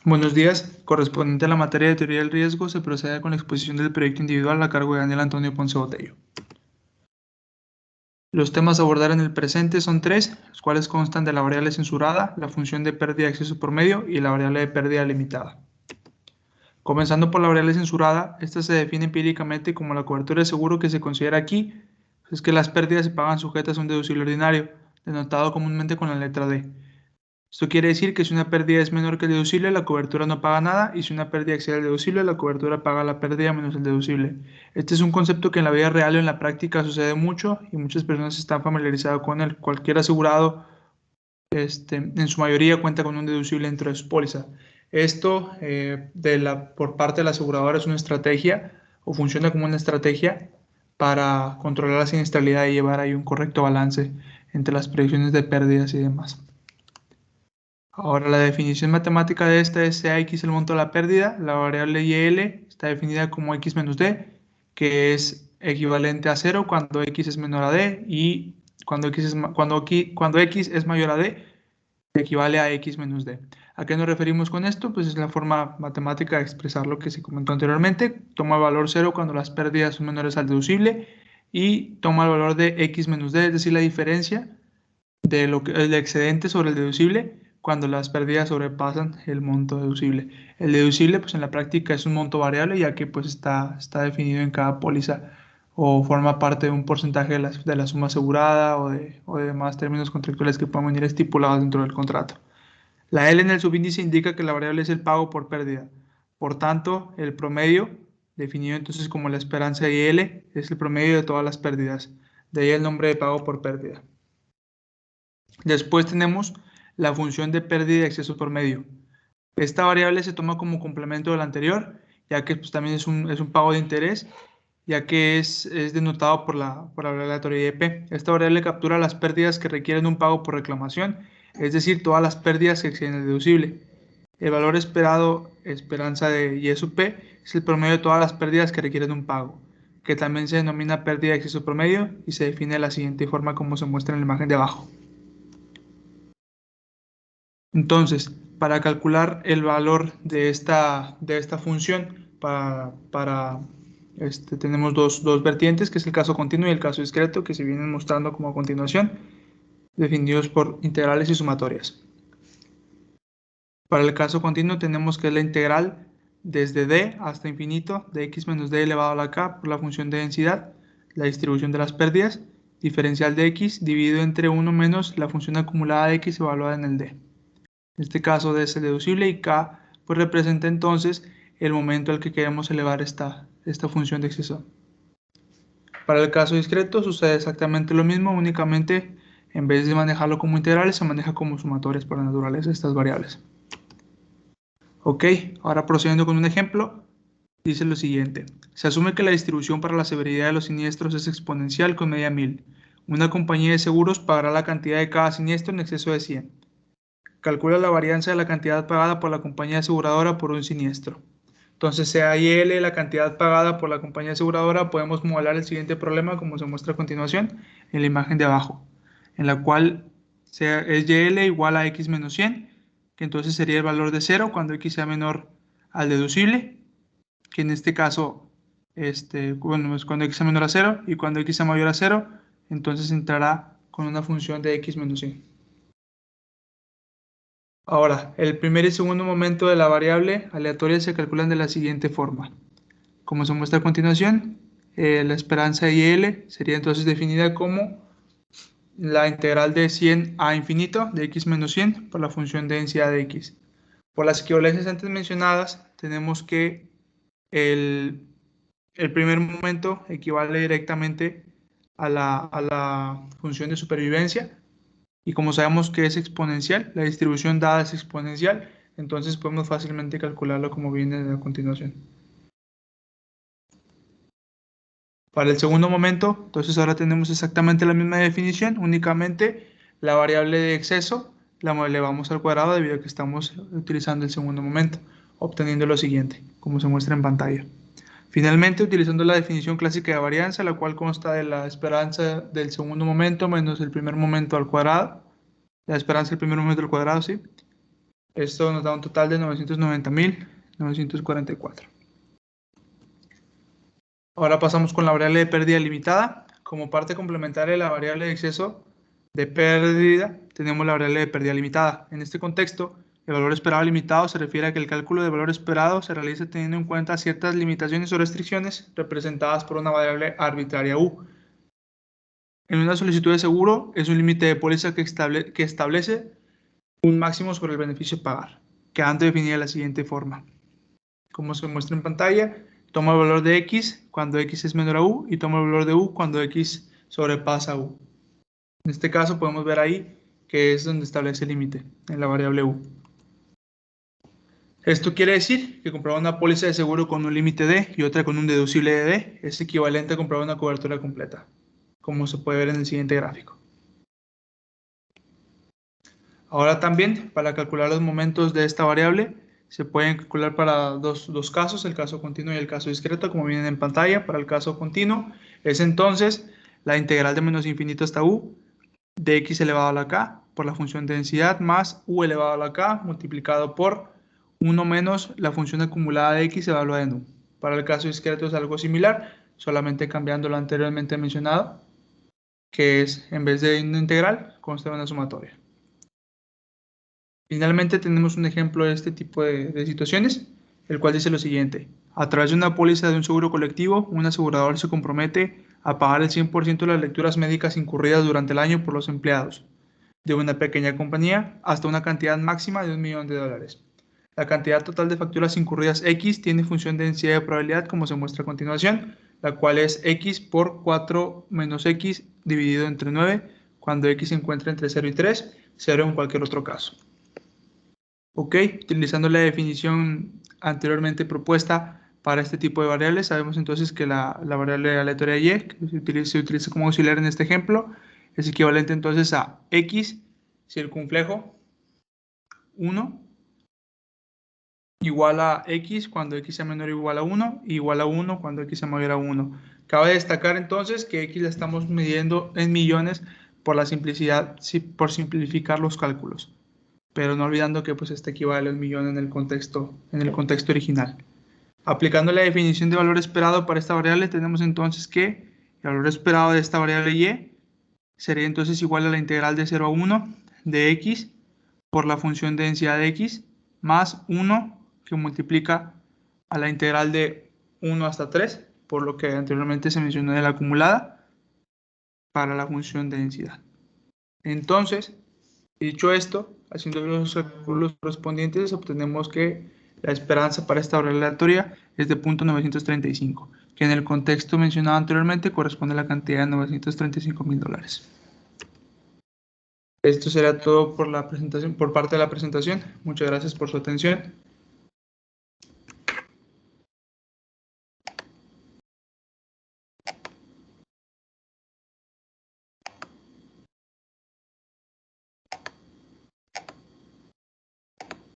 Buenos días. Correspondiente a la materia de teoría del riesgo, se procede con la exposición del proyecto individual a cargo de Daniel Antonio Ponce Botello. Los temas a abordar en el presente son tres, los cuales constan de la variable censurada, la función de pérdida de acceso por medio y la variable de pérdida limitada. Comenzando por la variable censurada, esta se define empíricamente como la cobertura de seguro que se considera aquí, es que las pérdidas se pagan sujetas a un deducible ordinario, denotado comúnmente con la letra D. Esto quiere decir que si una pérdida es menor que el deducible, la cobertura no paga nada, y si una pérdida excede el deducible, la cobertura paga la pérdida menos el deducible. Este es un concepto que en la vida real o en la práctica sucede mucho y muchas personas están familiarizadas con él. Cualquier asegurado, en su mayoría, cuenta con un deducible dentro de su póliza. Esto, por parte de la aseguradora, es una estrategia o funciona como una estrategia para controlar la siniestralidad y llevar ahí un correcto balance entre las predicciones de pérdidas y demás. Ahora, la definición matemática de esta es sea x el monto de la pérdida. La variable YL está definida como x menos d, que es equivalente a 0 cuando x es menor a d, y cuando x es mayor a d, equivale a x menos d. ¿A qué nos referimos con esto? Pues es la forma matemática de expresar lo que se comentó anteriormente. Toma el valor 0 cuando las pérdidas son menores al deducible, y toma el valor de x menos d, es decir, la diferencia el excedente sobre el deducible cuando las pérdidas sobrepasan el monto deducible. El deducible, pues en la práctica es un monto variable, ya que pues está definido en cada póliza o forma parte de un porcentaje de la suma asegurada o de demás términos contractuales que puedan venir estipulados dentro del contrato. La L en el subíndice indica que la variable es el pago por pérdida. Por tanto, el promedio, definido entonces como la esperanza de L, es el promedio de todas las pérdidas. De ahí el nombre de pago por pérdida. Después tenemos la función de pérdida de exceso por medio. Esta variable se toma como complemento de la anterior, ya que pues, también es un pago de interés, ya que es denotado por la aleatoria IP. Esta variable captura las pérdidas que requieren un pago por reclamación, es decir, todas las pérdidas que exceden el deducible. El valor esperado, esperanza de Y sub P, es el promedio de todas las pérdidas que requieren un pago, que también se denomina pérdida de exceso promedio y se define de la siguiente forma como se muestra en la imagen de abajo. Entonces, para calcular el valor de esta función, tenemos dos vertientes, que es el caso continuo y el caso discreto, que se vienen mostrando como a continuación, definidos por integrales y sumatorias. Para el caso continuo tenemos que es la integral desde d hasta infinito de x menos d elevado a la k por la función de densidad, la distribución de las pérdidas, diferencial de x dividido entre 1 menos la función acumulada de x evaluada en el d. En este caso D es el deducible y K pues representa entonces el momento al que queremos elevar esta función de exceso. Para el caso discreto sucede exactamente lo mismo, únicamente en vez de manejarlo como integrales se maneja como sumatorias por naturaleza estas variables. Ok, ahora procediendo con un ejemplo, dice lo siguiente. Se asume que la distribución para la severidad de los siniestros es exponencial con media 1000. Una compañía de seguros pagará la cantidad de cada siniestro en exceso de 100. Calcula la varianza de la cantidad pagada por la compañía aseguradora por un siniestro. Entonces, sea YL la cantidad pagada por la compañía aseguradora, podemos modelar el siguiente problema como se muestra a continuación en la imagen de abajo, en la cual es YL igual a X menos 100, que entonces sería el valor de 0 cuando X sea menor al deducible, que en este caso, bueno, es cuando X sea menor a 0, y cuando X sea mayor a 0, entonces entrará con una función de X menos 100. Ahora, el primer y segundo momento de la variable aleatoria se calculan de la siguiente forma. Como se muestra a continuación, la esperanza de IL sería entonces definida como la integral de 100 a infinito de x menos 100 por la función de densidad de x. Por las equivalencias antes mencionadas, tenemos que el primer momento equivale directamente a la función de supervivencia. Y como sabemos que es exponencial, la distribución dada es exponencial, entonces podemos fácilmente calcularlo como viene a continuación. Para el segundo momento, entonces ahora tenemos exactamente la misma definición, únicamente la variable de exceso la elevamos al cuadrado debido a que estamos utilizando el segundo momento, obteniendo lo siguiente, como se muestra en pantalla. Finalmente, utilizando la definición clásica de varianza, la cual consta de la esperanza del segundo momento menos el primer momento al cuadrado, la esperanza del primer momento al cuadrado, ¿sí? Esto nos da un total de 990.944. Ahora pasamos con la variable de pérdida limitada. Como parte complementaria de la variable de exceso de pérdida, tenemos la variable de pérdida limitada. En este contexto, el valor esperado limitado se refiere a que el cálculo del valor esperado se realiza teniendo en cuenta ciertas limitaciones o restricciones representadas por una variable arbitraria U. En una solicitud de seguro es un límite de póliza que establece un máximo sobre el beneficio a pagar, quedando definida de la siguiente forma. Como se muestra en pantalla, toma el valor de X cuando X es menor a U y toma el valor de U cuando X sobrepasa U. En este caso podemos ver ahí que es donde establece el límite, en la variable U. Esto quiere decir que comprar una póliza de seguro con un límite D y otra con un deducible de D es equivalente a comprar una cobertura completa, como se puede ver en el siguiente gráfico. Ahora también, para calcular los momentos de esta variable, se pueden calcular para dos casos, el caso continuo y el caso discreto, como vienen en pantalla. Para el caso continuo es entonces la integral de menos infinito hasta u de x elevado a la k por la función de densidad más u elevado a la k multiplicado por 1 menos la función acumulada de x evaluada en u. Para el caso discreto es algo similar, solamente cambiando lo anteriormente mencionado, que es en vez de una integral, consta de una sumatoria. Finalmente tenemos un ejemplo de este tipo de situaciones, el cual dice lo siguiente. A través de una póliza de un seguro colectivo, un asegurador se compromete a pagar el 100% de las lecturas médicas incurridas durante el año por los empleados de una pequeña compañía hasta una cantidad máxima de $1 millón. La cantidad total de facturas incurridas X tiene función de densidad de probabilidad como se muestra a continuación, la cual es X por 4 menos X dividido entre 9 cuando X se encuentra entre 0 y 3, 0 en cualquier otro caso. Ok, utilizando la definición anteriormente propuesta para este tipo de variables, sabemos entonces que la variable aleatoria y, que se utiliza como auxiliar en este ejemplo, es equivalente entonces a x circunflejo 1 igual a x cuando x sea menor o igual a 1, igual a 1 cuando x sea mayor a 1. Cabe destacar entonces que x la estamos midiendo en millones por la simplicidad, por simplificar los cálculos, pero no olvidando que pues este equivale a $1 millón en el contexto original. Aplicando la definición de valor esperado para esta variable, tenemos entonces que el valor esperado de esta variable y sería entonces igual a la integral de 0 a 1 de x por la función de densidad de x más 1 que multiplica a la integral de 1 hasta 3, por lo que anteriormente se mencionó de la acumulada, para la función de densidad. Entonces, dicho esto, haciendo los cálculos correspondientes, obtenemos que la esperanza para esta variable aleatoria es de 0.935, que en el contexto mencionado anteriormente corresponde a la cantidad de $935.000. Esto será todo por la presentación, por parte de la presentación. Muchas gracias por su atención.